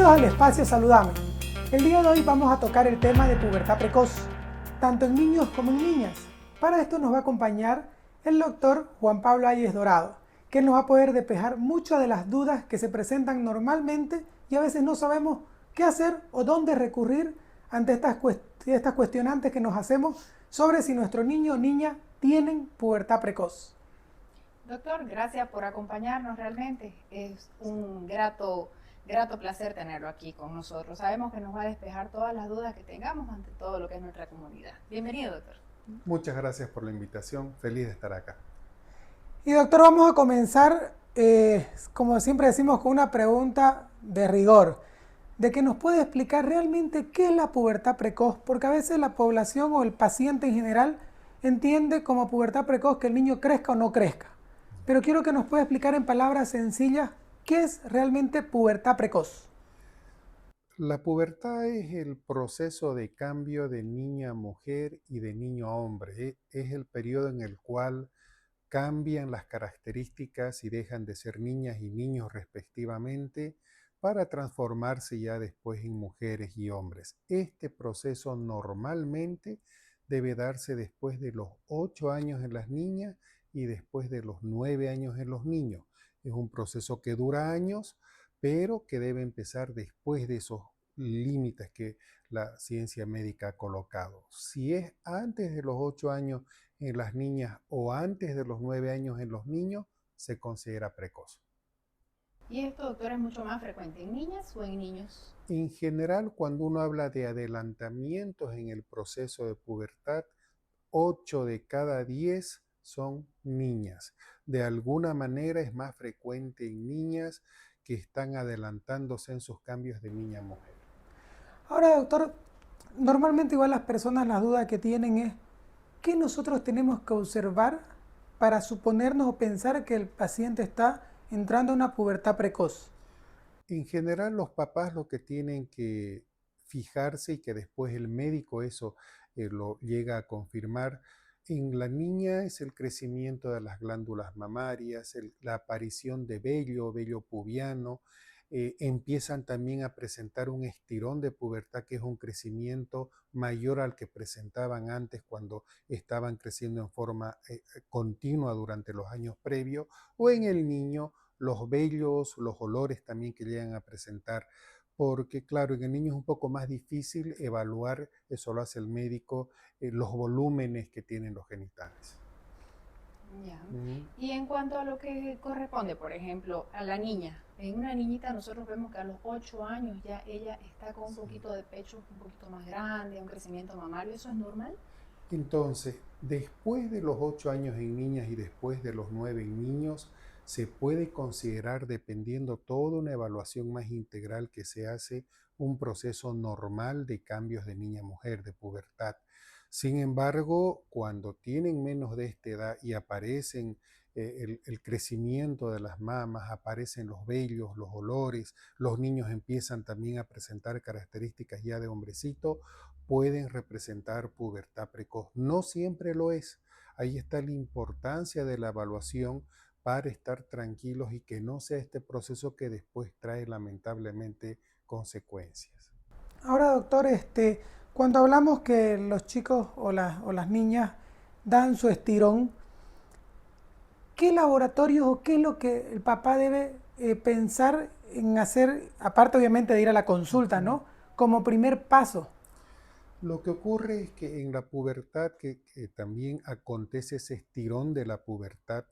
Bienvenidos al espacio Saludame. El día de hoy vamos a tocar el tema de pubertad precoz, tanto en niños como en niñas. Para esto nos va a acompañar el doctor Juan Pablo Ayes Dorado, que nos va a poder despejar muchas de las dudas que se presentan normalmente y a veces no sabemos qué hacer o dónde recurrir ante estas cuestionantes que nos hacemos sobre si nuestro niño o niña tienen pubertad precoz. Doctor, gracias por acompañarnos realmente. Es un grato placer tenerlo aquí con nosotros. Sabemos que nos va a despejar todas las dudas que tengamos ante todo lo que es nuestra comunidad. Bienvenido, doctor. Muchas gracias por la invitación. Feliz de estar acá. Y doctor, vamos a comenzar, como siempre decimos, con una pregunta de rigor, de que nos puede explicar realmente qué es la pubertad precoz, porque a veces la población o el paciente en general entiende como pubertad precoz que el niño crezca o no crezca. Pero quiero que nos pueda explicar en palabras sencillas qué es realmente pubertad precoz. La pubertad es el proceso de cambio de niña a mujer y de niño a hombre. Es el periodo en el cual cambian las características y dejan de ser niñas y niños respectivamente para transformarse ya después en mujeres y hombres. Este proceso normalmente debe darse después de los 8 años en las niñas y después de los 9 años en los niños. Es un proceso que dura años, pero que debe empezar después de esos límites que la ciencia médica ha colocado. Si es antes de los 8 años en las niñas o antes de los 9 años en los niños, se considera precoz. ¿Y esto, doctor, es mucho más frecuente en niñas o en niños? En general, cuando uno habla de adelantamientos en el proceso de pubertad, 8 de cada 10 son niñas. De alguna manera es más frecuente en niñas que están adelantándose en sus cambios de niña a mujer. Ahora, doctor, normalmente igual las personas las dudas que tienen es ¿qué nosotros tenemos que observar para suponernos o pensar que el paciente está entrando a una pubertad precoz? En general, los papás lo que tienen que fijarse y que después el médico eso lo llega a confirmar, en la niña es el crecimiento de las glándulas mamarias, la aparición de vello pubiano, empiezan también a presentar un estirón de pubertad que es un crecimiento mayor al que presentaban antes cuando estaban creciendo en forma continua durante los años previos, o en el niño los vellos, los olores también que llegan a presentar, porque claro, en el niño es un poco más difícil evaluar, eso lo hace el médico, los volúmenes que tienen los genitales. Ya. Y en cuanto a lo que corresponde, por ejemplo, a la niña, en una niñita nosotros vemos que a los 8 años ya ella está con un poquito de pecho un poquito más grande, un crecimiento mamario, ¿eso es normal? Entonces, después de los 8 años en niñas y después de los 9 en niños, se puede considerar, dependiendo toda una evaluación más integral que se hace, un proceso normal de cambios de niña a mujer, de pubertad. Sin embargo, cuando tienen menos de esta edad y aparecen el crecimiento de las mamas, aparecen los vellos, los olores, los niños empiezan también a presentar características ya de hombrecito, pueden representar pubertad precoz. No siempre lo es. Ahí está la importancia de la evaluación para estar tranquilos y que no sea este proceso que después trae lamentablemente consecuencias. Ahora, doctor, cuando hablamos que los chicos o las niñas dan su estirón, ¿qué laboratorios o qué es lo que el papá debe pensar en hacer, aparte obviamente de ir a la consulta, ¿no? Como primer paso. Lo que ocurre es que en la pubertad, que también acontece ese estirón de la pubertad,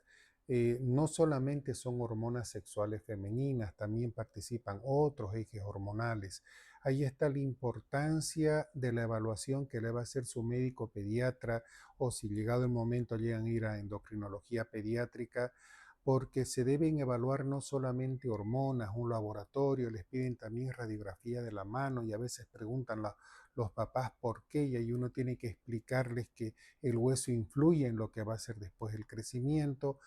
no solamente son hormonas sexuales femeninas, también participan otros ejes hormonales. Ahí está la importancia de la evaluación que le va a hacer su médico pediatra o si llegado el momento llegan a ir a endocrinología pediátrica, porque se deben evaluar no solamente hormonas, un laboratorio, les piden también radiografía de la mano y a veces preguntan los papás por qué y ahí uno tiene que explicarles que el hueso influye en lo que va a ser después el crecimiento.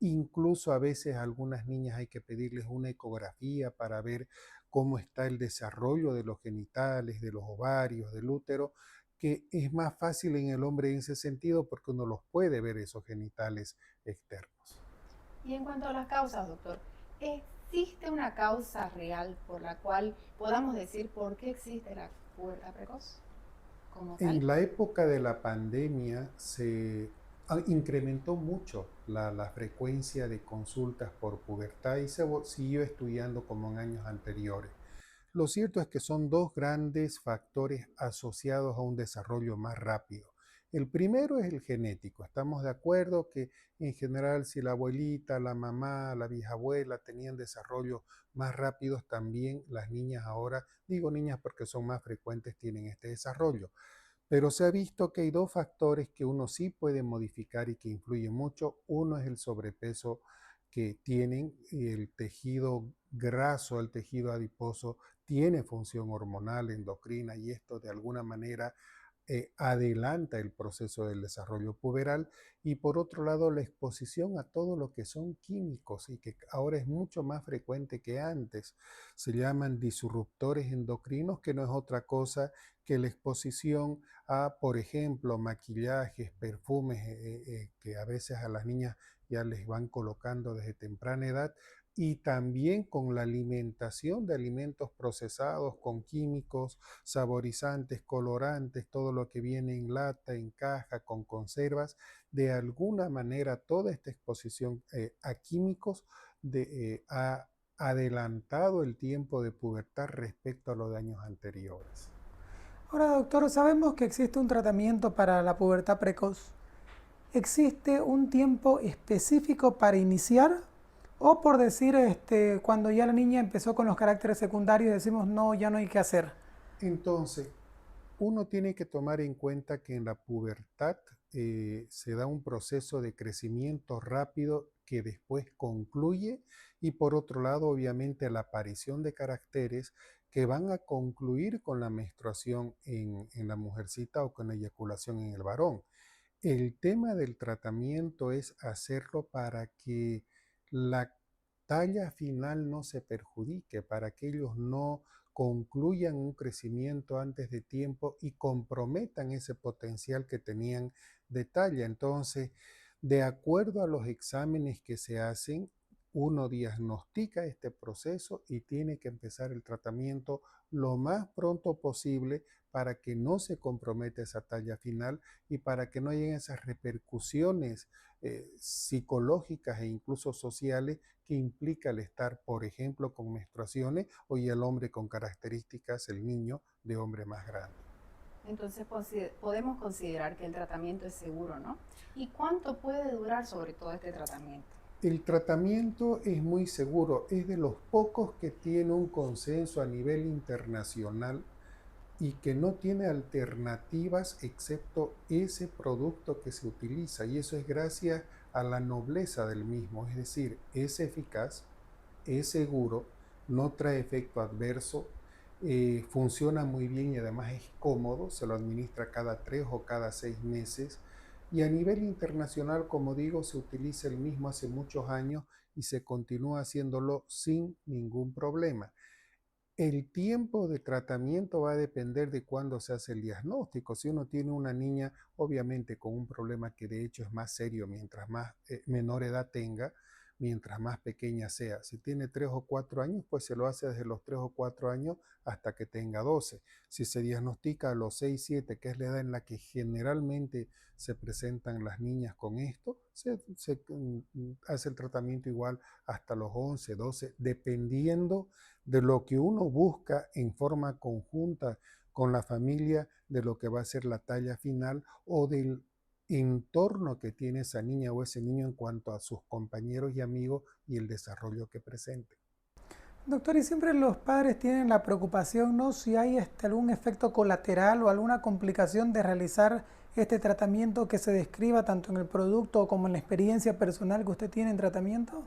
Incluso a veces a algunas niñas hay que pedirles una ecografía para ver cómo está el desarrollo de los genitales, de los ovarios, del útero, que es más fácil en el hombre en ese sentido porque uno los puede ver esos genitales externos. Y en cuanto a las causas, doctor, ¿es ¿existe una causa real por la cual podamos decir por qué existe la pubertad precoz como tal? En la época de la pandemia se incrementó mucho la frecuencia de consultas por pubertad y siguió estudiando como en años anteriores. Lo cierto es que son dos grandes factores asociados a un desarrollo más rápido. El primero es el genético. Estamos de acuerdo que en general si la abuelita, la mamá, la bisabuela tenían desarrollo más rápidos, también las niñas ahora, digo niñas porque son más frecuentes, tienen este desarrollo. Pero se ha visto que hay dos factores que uno sí puede modificar y que influyen mucho. Uno es el sobrepeso que tienen, el tejido graso, el tejido adiposo tiene función hormonal, endocrina y esto de alguna manera adelanta el proceso del desarrollo puberal y por otro lado la exposición a todo lo que son químicos y que ahora es mucho más frecuente que antes. Se llaman disruptores endocrinos que no es otra cosa que la exposición a, por ejemplo, maquillajes, perfumes que a veces a las niñas ya les van colocando desde temprana edad y también con la alimentación de alimentos procesados con químicos, saborizantes, colorantes, todo lo que viene en lata, en caja, con conservas, de alguna manera toda esta exposición a químicos ha adelantado el tiempo de pubertad respecto a los de años anteriores. Ahora, doctor, sabemos que existe un tratamiento para la pubertad precoz. ¿Existe un tiempo específico para iniciar? O por decir, cuando ya la niña empezó con los caracteres secundarios, decimos, no, ya no hay que hacer. Entonces, uno tiene que tomar en cuenta que en la pubertad se da un proceso de crecimiento rápido que después concluye y por otro lado obviamente la aparición de caracteres que van a concluir con la menstruación en la mujercita o con la eyaculación en el varón. El tema del tratamiento es hacerlo para que la talla final no se perjudique, para que ellos no concluyan un crecimiento antes de tiempo y comprometan ese potencial que tenían de talla. Entonces, de acuerdo a los exámenes que se hacen, uno diagnostica este proceso y tiene que empezar el tratamiento lo más pronto posible para que no se comprometa esa talla final y para que no lleguen esas repercusiones psicológicas e incluso sociales que implica el estar, por ejemplo, con menstruaciones o y el hombre con características, el niño, de hombre más grande. Entonces podemos considerar que el tratamiento es seguro, ¿no? ¿Y cuánto puede durar sobre todo este tratamiento? El tratamiento es muy seguro, es de los pocos que tiene un consenso a nivel internacional y que no tiene alternativas excepto ese producto que se utiliza y eso es gracias a la nobleza del mismo, es decir, es eficaz, es seguro, no trae efecto adverso, funciona muy bien y además es cómodo, se lo administra cada 3 o cada 6 meses y a nivel internacional, como digo, se utiliza el mismo hace muchos años y se continúa haciéndolo sin ningún problema. El tiempo de tratamiento va a depender de cuándo se hace el diagnóstico. Si uno tiene una niña, obviamente con un problema que de hecho es más serio mientras más menor edad tenga, mientras más pequeña sea. Si tiene 3 o 4 años, pues se lo hace desde los 3 o 4 años hasta que tenga 12. Si se diagnostica a los 6, 7, que es la edad en la que generalmente se presentan las niñas con esto, se hace el tratamiento igual hasta los 11, 12, dependiendo de lo que uno busca en forma conjunta con la familia, de lo que va a ser la talla final o del entorno que tiene esa niña o ese niño en cuanto a sus compañeros y amigos y el desarrollo que presente. Doctor, y siempre los padres tienen la preocupación, ¿no? Si hay algún efecto colateral o alguna complicación de realizar este tratamiento que se describa tanto en el producto como en la experiencia personal que usted tiene en tratamiento.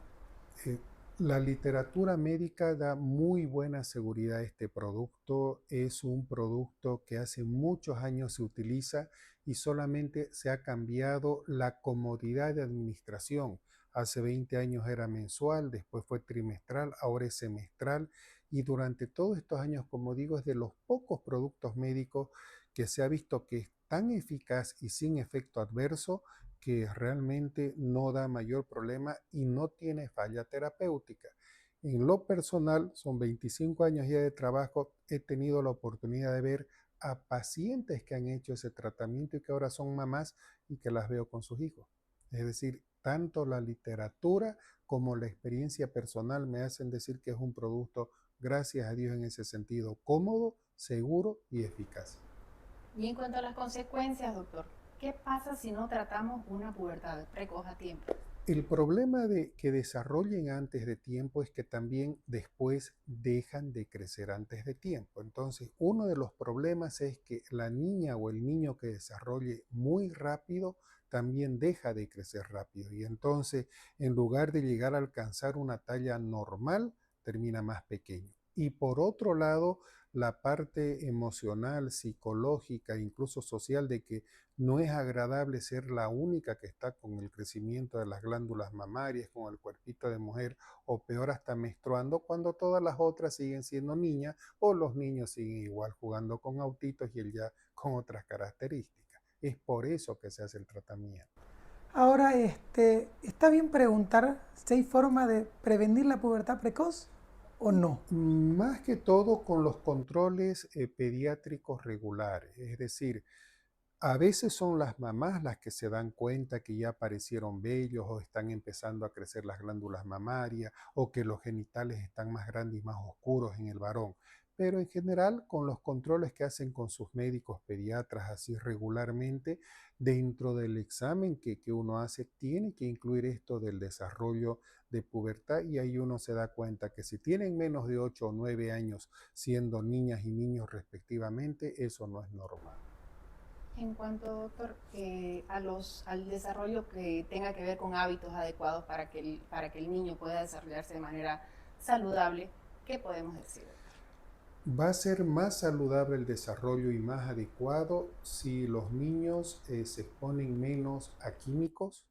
Eh, la literatura médica da muy buena seguridad a este producto. Es un producto que hace muchos años se utiliza y solamente se ha cambiado la comodidad de administración. Hace 20 años era mensual, después fue trimestral, ahora es semestral y durante todos estos años, como digo, es de los pocos productos médicos que se ha visto que es tan eficaz y sin efecto adverso que realmente no da mayor problema y no tiene falla terapéutica. En lo personal, son 25 años ya de trabajo, he tenido la oportunidad de ver a pacientes que han hecho ese tratamiento y que ahora son mamás y que las veo con sus hijos. Es decir, tanto la literatura como la experiencia personal me hacen decir que es un producto, gracias a Dios en ese sentido, cómodo, seguro y eficaz. Y en cuanto a las consecuencias, doctor, ¿qué pasa si no tratamos una pubertad precoz a tiempo? El problema de que desarrollen antes de tiempo es que también después dejan de crecer antes de tiempo. Entonces, uno de los problemas es que la niña o el niño que desarrolle muy rápido también deja de crecer rápido. Y entonces, en lugar de llegar a alcanzar una talla normal, termina más pequeño. Y por otro lado, la parte emocional, psicológica, incluso social de que no es agradable ser la única que está con el crecimiento de las glándulas mamarias, con el cuerpito de mujer o peor hasta menstruando cuando todas las otras siguen siendo niñas o los niños siguen igual jugando con autitos y él ya con otras características. Es por eso que se hace el tratamiento. Ahora, ¿está bien preguntar si hay forma de prevenir la pubertad precoz o no? Más que todo con los controles pediátricos regulares, es decir, a veces son las mamás las que se dan cuenta que ya aparecieron vellos o están empezando a crecer las glándulas mamarias o que los genitales están más grandes y más oscuros en el varón. Pero en general, con los controles que hacen con sus médicos pediatras así regularmente, dentro del examen que uno hace, tiene que incluir esto del desarrollo de pubertad y ahí uno se da cuenta que si tienen menos de 8 o 9 años siendo niñas y niños respectivamente, eso no es normal. En cuanto, doctor, al desarrollo que tenga que ver con hábitos adecuados para que el niño pueda desarrollarse de manera saludable, ¿qué podemos decir? Va a ser más saludable el desarrollo y más adecuado si los niños se exponen menos a químicos,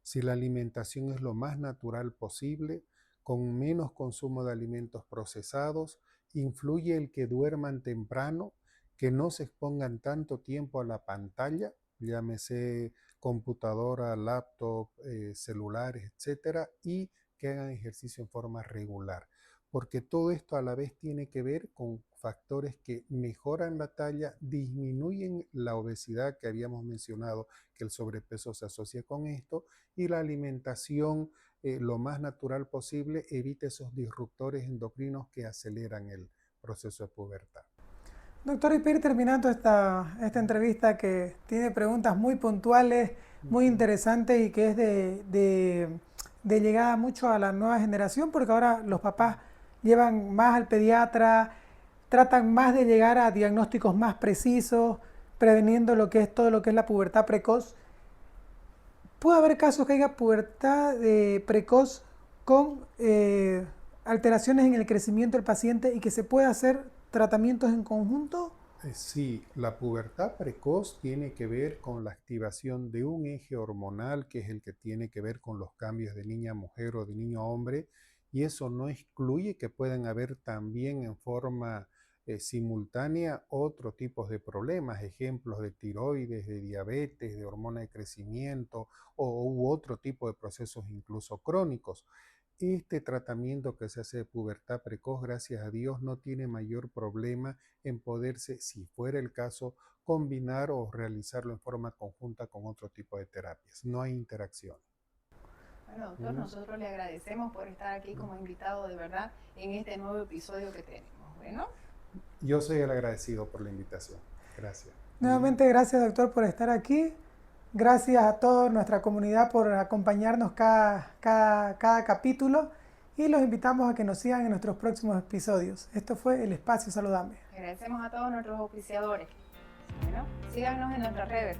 si la alimentación es lo más natural posible, con menos consumo de alimentos procesados, influye el que duerman temprano, que no se expongan tanto tiempo a la pantalla, llámese computadora, laptop, celulares, etcétera, y que hagan ejercicio en forma regular, porque todo esto a la vez tiene que ver con factores que mejoran la talla, disminuyen la obesidad que habíamos mencionado, que el sobrepeso se asocia con esto, y la alimentación lo más natural posible evita esos disruptores endocrinos que aceleran el proceso de pubertad. Doctor, y para ir terminando esta entrevista que tiene preguntas muy puntuales, muy interesantes y que es de llegada mucho a la nueva generación, porque ahora los papás llevan más al pediatra, tratan más de llegar a diagnósticos más precisos, preveniendo lo que es todo lo que es la pubertad precoz. ¿Puede haber casos que haya pubertad precoz con alteraciones en el crecimiento del paciente y que se pueda hacer tratamientos en conjunto? Sí, la pubertad precoz tiene que ver con la activación de un eje hormonal que es el que tiene que ver con los cambios de niña a mujer o de niño a hombre, y eso no excluye que puedan haber también en forma simultánea otros tipos de problemas, ejemplos de tiroides, de diabetes, de hormona de crecimiento u otro tipo de procesos incluso crónicos. Este tratamiento que se hace de pubertad precoz, gracias a Dios, no tiene mayor problema en poderse, si fuera el caso, combinar o realizarlo en forma conjunta con otro tipo de terapias. No hay interacción. Bueno, doctor, nosotros le agradecemos por estar aquí como invitado de verdad en este nuevo episodio que tenemos. Bueno. Yo soy el agradecido por la invitación. Gracias. Nuevamente, gracias, doctor, por estar aquí. Gracias a toda nuestra comunidad por acompañarnos cada capítulo y los invitamos a que nos sigan en nuestros próximos episodios. Esto fue El Espacio Saludable. Agradecemos a todos nuestros auspiciadores. Bueno, síganos en nuestras redes.